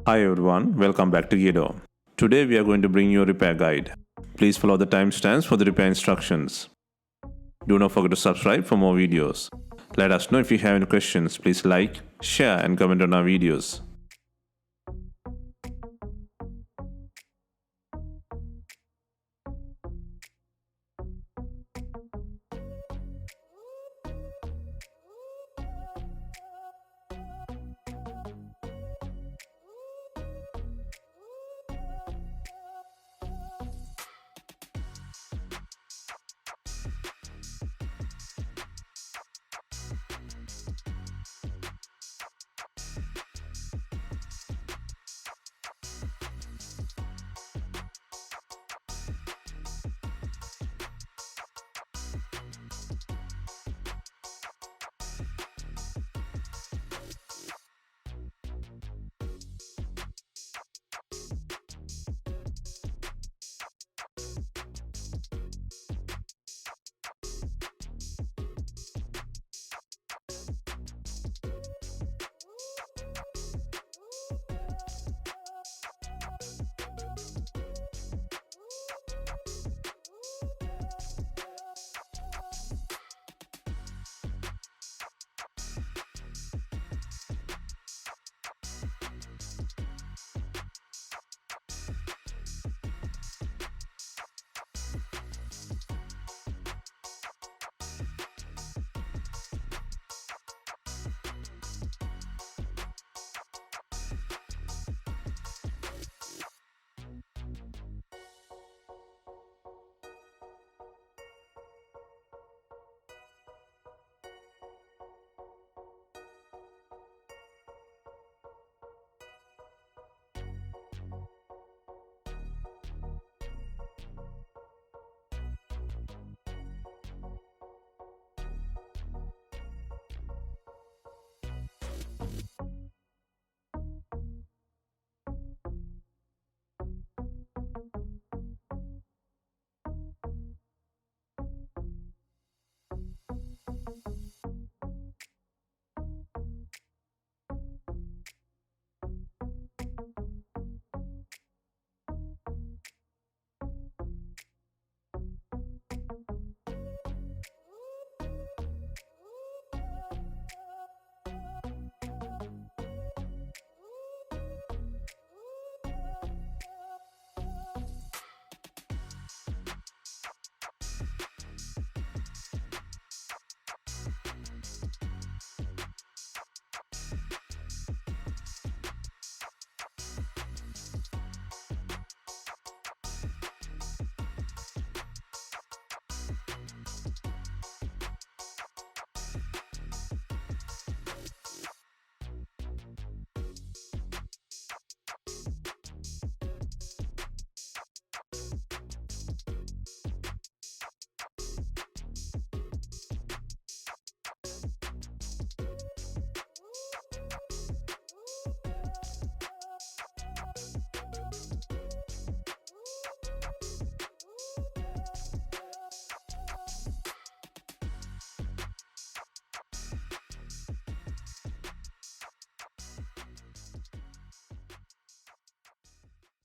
Hi everyone, welcome back to Gedo. Today we are going to bring you a repair guide. Please follow the timestamps for the repair instructions. Do not forget to subscribe for more videos. Let us know if you have any questions. Please like, share and comment on our videos.